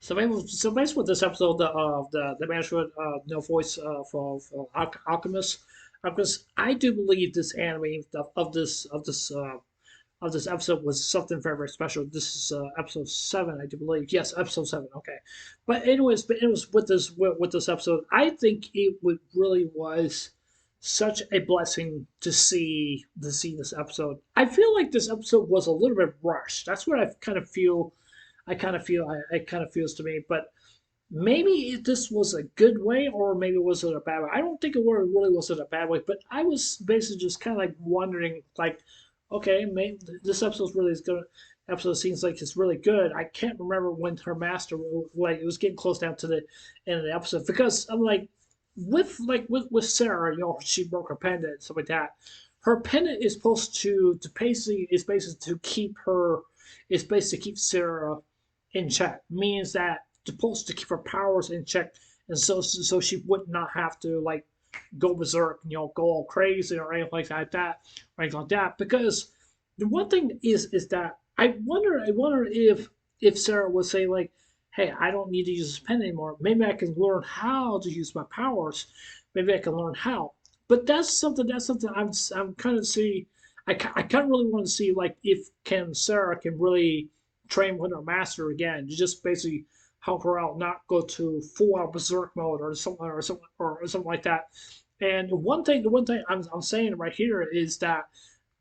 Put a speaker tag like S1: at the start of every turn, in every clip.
S1: So basically, with this episode the management no voice for Alchemist, because I do believe this anime of this episode was something very very special. This is episode 7, I do believe. Yes, episode 7. Okay, but it was with this episode. I think it would really was such a blessing to see this episode. I feel like this episode was a little bit rushed. That's what I kind of feel. It kind of feels to me, but maybe this was a good way, or maybe was it a bad way. I don't think it really was it a bad way, but I was basically just kind of like wondering, like, okay, maybe this episode's really is good. Episode seems like it's really good. I can't remember when her master, like, it was getting close down to the end of the episode, because I'm like with Sarah, she broke her pendant and stuff like that. Her pendant is supposed to basically to keep her is basically to keep Sarah in check. Means that supposed to keep her powers in check, and so she would not have to like go berserk, go all crazy or anything like that. Because the one thing is that I wonder if Sarah would say like, "Hey, I don't need to use this pen anymore. Maybe I can learn how to use my powers. Maybe I can learn how." But that's something I'm kind of see. I kind of really want to see like if can Sarah can really train with her master again to just basically help her out, not go to full out berserk mode or something like that. And the one thing I'm saying right here is that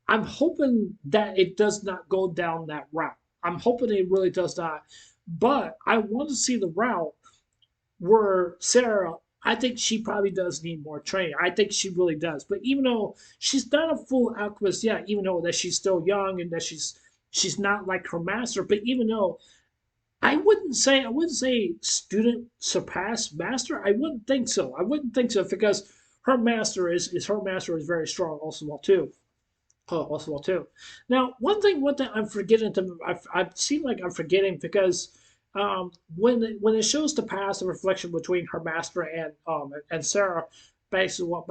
S1: I'm hoping that it does not go down that route. I'm hoping it really does not. But I want to see the route where Sarah, I think she probably does need more training. I think she really does. But even though she's not a full alchemist yet, even though that she's still young and that she's not like her master, but even though I wouldn't say student surpass master. I wouldn't think so. I wouldn't think so because her master is very strong also well too. Also well too. Now one thing I'm forgetting to I seem like I'm forgetting because when it shows the past and reflection between her master and Sarah, basically what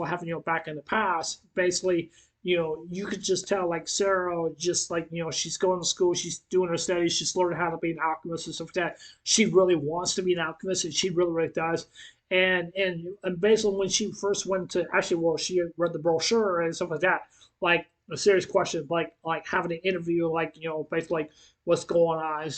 S1: happened back in the past, basically you could just tell like Sarah just like she's going to school, she's doing her studies, she's learning how to be an alchemist and stuff like that. She really wants to be an alchemist, and she really does. And basically when she first went to actually well she read the brochure and stuff like that, like a serious question, like having an interview, like basically like what's going on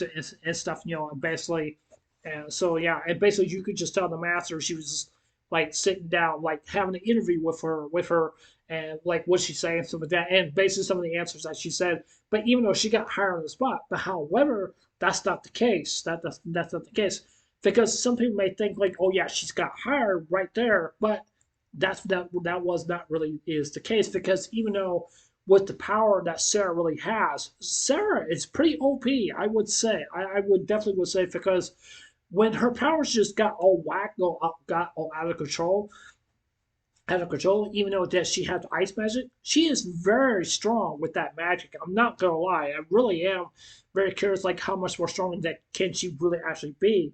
S1: and stuff, and basically, and so yeah, and basically you could just tell the master she was just, like sitting down, like having an interview with her, and like what she's saying, some of that, and basically some of the answers that she said. But even though she got hired on the spot, but however, that's not the case. That's not the case because some people may think like, oh yeah, she's got hired right there, but that was not really is the case because even though with the power that Sarah really has, Sarah is pretty OP. I would say. I would definitely would say because when her powers just got all whack, got all out of control, even though that she had the ice magic, she is very strong with that magic. I'm not gonna lie, I really am very curious, like how much more strong that can she really actually be,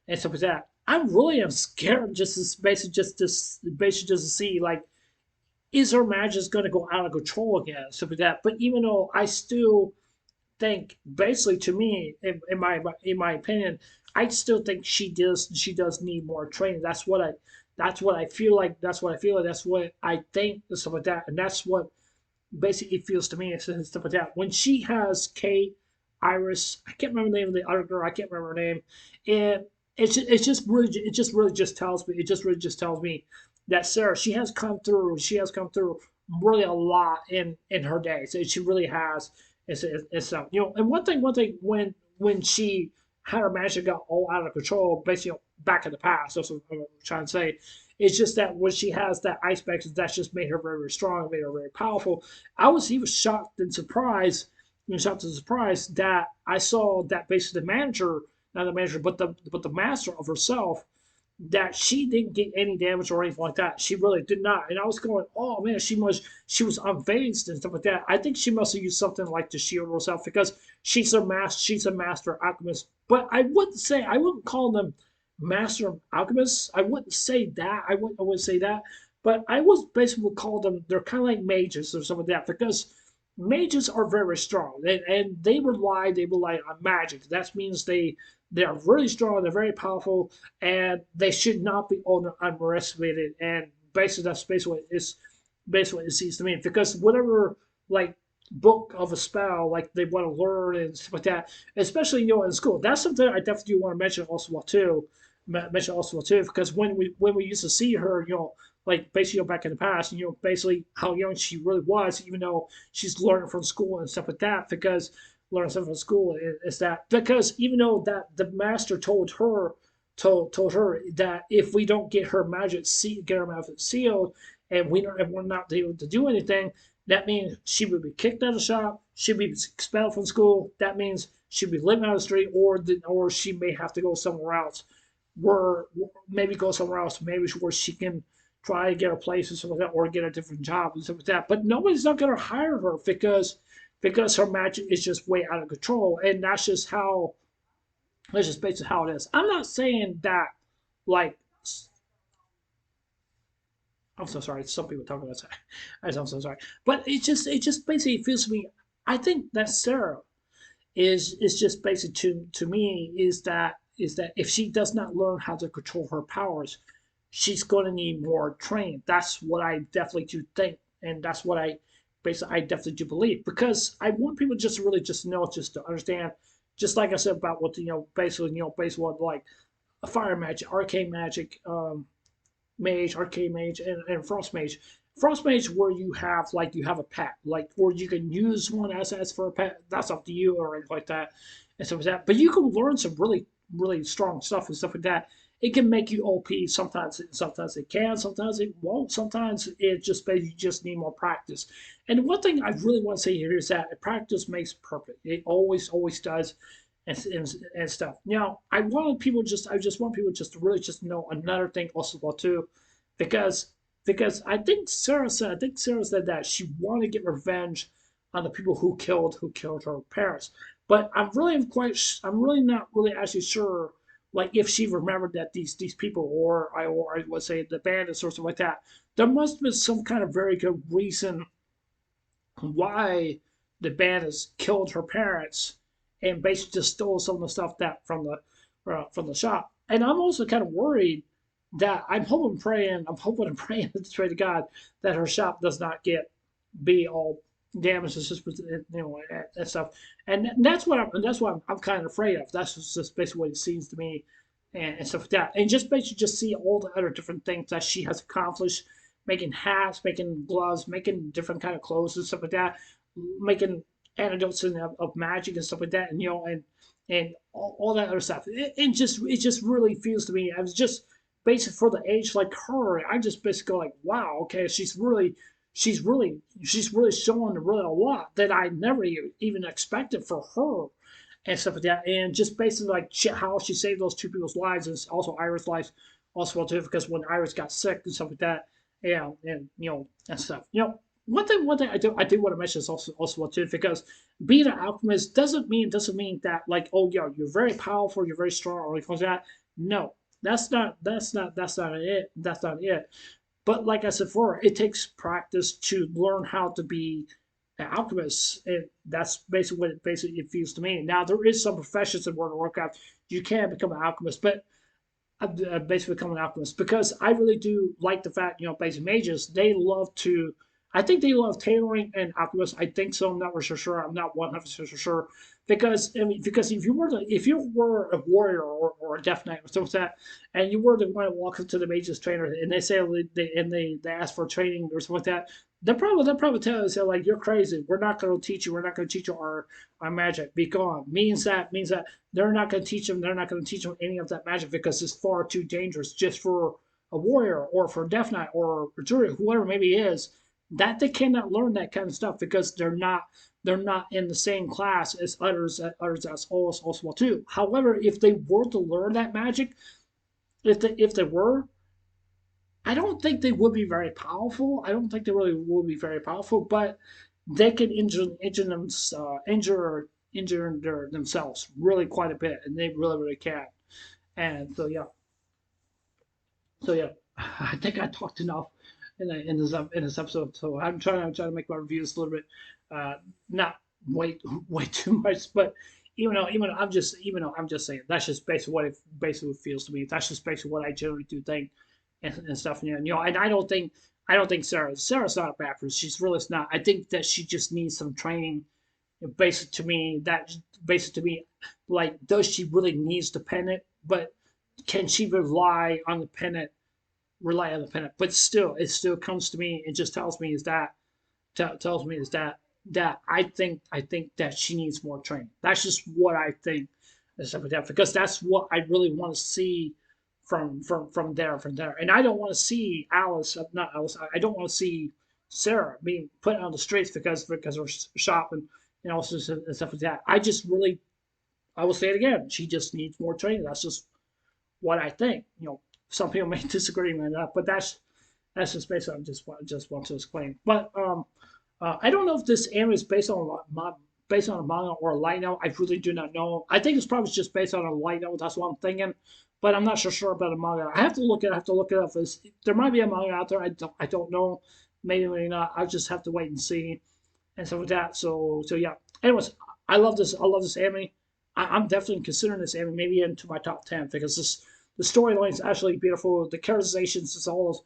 S1: and stuff like that. I really am scared just to basically just to see like is her magic going to go out of control again, stuff like that. But even though I still think basically to me in my opinion I still think she does need more training. That's what I feel like. That's what I feel like. That's what I think and stuff like that. And that's what basically it feels to me and stuff like that. When she has Kate, Iris, I can't remember the name of the other girl. I can't remember her name, and it just really just tells me. It just really just tells me that Sarah she has come through. She has come through really a lot in her days. She really has. And so and one thing when she had her magic got all out of control, basically back in the past. That's what I'm trying to say. It's just that when she has that ice magic, that's just made her very, very strong, made her very powerful. I was even shocked and surprised, that I saw that basically the manager, not the manager, but the master of herself, that she didn't get any damage or anything like that. She really did not. And I was going, oh man, she was unfazed and stuff like that. I think she must have used something like to shield herself because she's a master alchemist. But I wouldn't call them master alchemists. I wouldn't say that. I wouldn't say that. But I was basically would call them they're kind of like mages or something like that because mages are very strong, and they rely on magic. That means they are really strong, they're very powerful, and they should not be underestimated. And basically, that's basically what it seems to me. Because whatever like book of a spell like they want to learn and stuff like that, especially in school, that's something I definitely want to mention also too. Mention also too, because when we used to see her, like basically back in the past, basically how young she really was, even though she's learning from school and stuff like that. Because learning stuff from school is that, because even though that the master told her that if we don't get her magic sealed, and we're not able to do anything, that means she would be kicked out of the shop, she'd be expelled from school. That means she'd be living on the street, or she may have to go somewhere else, where maybe go somewhere else, maybe where she can try to get a place or something like that, or get a different job and stuff like that. But nobody's not going to hire her because her magic is just way out of control, and that's just basically how it is. I'm not saying that like I'm so sorry. Some people talk about that. I'm so sorry, but it just basically feels to me. I think that Sarah is just basically to me is that if she does not learn how to control her powers, she's going to need more training. That's what I definitely do think, and that's what I definitely do believe, because I want people just to really just know, just to understand, just like I said about what basically what like a fire magic, arcane magic, mage, arcade mage, and frost mage. Frost mage, where you have a pet, like, or you can use one as for a pet. That's up to you, or anything like that, and stuff like that. But you can learn some really strong stuff and stuff like that. It can make you OP. Sometimes it can. Sometimes it won't. Sometimes it just basically you just need more practice. And one thing I really want to say here is that practice makes perfect. It always does, and stuff. Now, I just want people just to really just know another thing also about too, because I think Sarah said that she wanted to get revenge on the people who killed her parents. But I'm really not really actually sure, like, if she remembered that these people, or I would say the bandits or something like that. There must have been some kind of very good reason why the bandits killed her parents, and basically just stole some of the stuff that from the shop. And I'm also kind of worried that I'm hoping and praying to God that her shop does not be all damaged, and stuff. And that's what I'm kind of afraid of. That's just basically what it seems to me, and stuff like that. And just basically just see all the other different things that she has accomplished, making hats, making gloves, making different kind of clothes and stuff like that, making antidotes of magic and stuff like that, and all that other stuff. It just really feels to me. I was just basically for the age like her. I just basically go like, wow, okay, she's really showing really a lot that I never even expected for her and stuff like that. And just basically like how she saved those two people's lives, and also Iris' life also well too, because when Iris got sick and stuff like that, yeah, and and stuff. One thing I do want to mention is also well too, because being an alchemist doesn't mean that, like, oh yeah, you're very powerful, you're very strong, or anything like that. No, that's not it. That's not it. But like I said before, it takes practice to learn how to be an alchemist. And that's basically what it feels to me. Now, there is some professions in World of Warcraft you can become an alchemist, but basically become an alchemist, because I really do like the fact, basic mages, they love to. I think they love tailoring and alchemists. I think so. I'm not really sure. I'm not 100% sure, because because if you were a warrior, or a death knight or something like that, and you were to want to walk up to the mages trainer, and they say they ask for training or something like that, they'll probably tell you, say, like, you're crazy. We're not going to teach you. We're not going to teach you our magic. Be gone. Means that they're not going to teach them. They're not going to teach them any of that magic, because it's far too dangerous just for a warrior, or for a death knight, or a druid, whoever maybe it is, that they cannot learn that kind of stuff, because they're not in the same class as others as also well too. However, if they were to learn that magic, if they were, I don't think they would be very powerful. I don't think they really would be very powerful, but they can injure themselves really quite a bit, and they really can. And so yeah, I think I talked enough in this episode. So I'm trying to make my reviews a little bit Not way too much, but even though I'm just saying that's just basically what it basically feels to me. That's just basically what I generally do think and stuff. And I don't think Sarah's not a bad person. She's really not. I think that she just needs some training. Basic to me, like, does she really needs the pennant? But can she rely on the pennant? But still, it still comes to me. It just tells me is that I think that she needs more training. That's just what I think and stuff like that, because that's what I really want to see from there. And I don't want to see not Alice. I don't want to see Sarah being put on the streets because of shop and also and stuff like that. I will say it again. She just needs more training. That's just what I think. Some people may disagree with that, but that's just basically just want to explain. But I don't know if this anime is based on a manga or a light novel. I really do not know. I think it's probably just based on a light novel. That's what I'm thinking, but I'm not sure about a manga. I have to look it. I have to look it up. There might be a manga out there. I don't know. Maybe not. I'll just have to wait and see and stuff like that. So yeah. Anyways, I love this. I love this anime. I'm definitely considering this anime maybe into my top 10 because the storyline is actually beautiful. The characterizations is also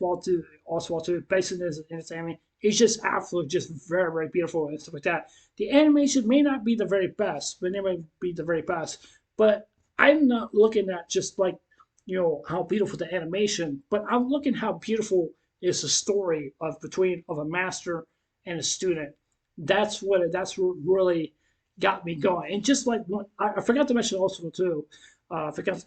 S1: well too. Based in its anime, it's just absolutely just very beautiful and stuff like that. The animation may not be the very best, but it may be the very best. But I'm not looking at just like how beautiful the animation, but I'm looking how beautiful is the story of a master and a student. That's what really got me going. And just like I forgot to mention also too, I forgot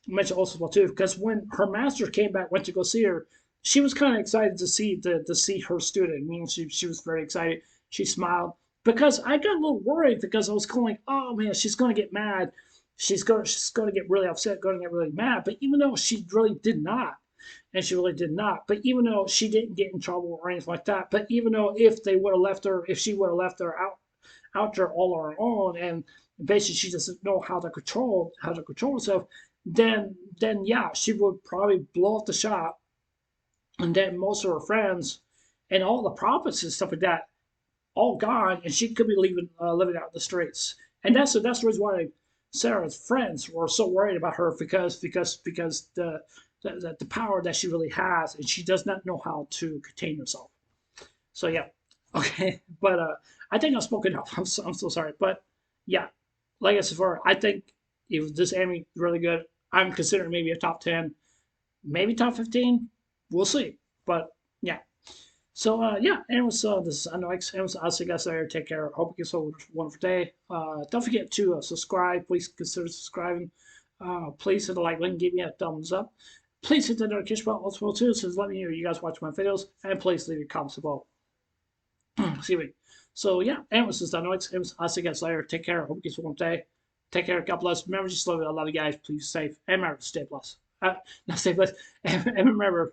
S1: mention also too, because when her master went to go see her, she was kind of excited to see her student. I mean, she was very excited. She smiled because I got a little worried because I was going, oh man, she's gonna get mad. She's gonna get really upset, gonna get really mad. But even though she really did not, and she really did not. But even though she didn't get in trouble or anything like that, but even though if she would have left her out there all on her own, and basically she doesn't know how to control herself, then yeah, she would probably blow up the shop, and then most of her friends and all the profits and stuff like that all gone, and she could be living out in the streets. And that's the reason why Sarah's friends were so worried about her because the power that she really has, and she does not know how to contain herself. So yeah, okay, but I think I've spoken enough. I'm so sorry, but yeah, like I said before, I think if this anime is really good, I'm considering maybe a top 10, maybe top 15. We'll see, but yeah. So yeah, anyways, this is Anoix. Anyways, I'll see you guys later. Take care. Hope you guys have a wonderful day. Don't forget to subscribe. Please consider subscribing. Please hit the like button. Give me a thumbs up. Please hit the notification bell also too, so let me know you guys watch my videos. And please leave your comments below. See me. So yeah, anyways, this is Anoix. Anyways, I'll see you guys later. Take care. Hope you guys have a wonderful day. Take care. God bless. Remember, just love it. I love you guys. Please safe. And remember, stay blessed. Not stay blessed. And remember,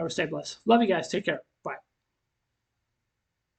S1: stay blessed. Love you guys. Take care.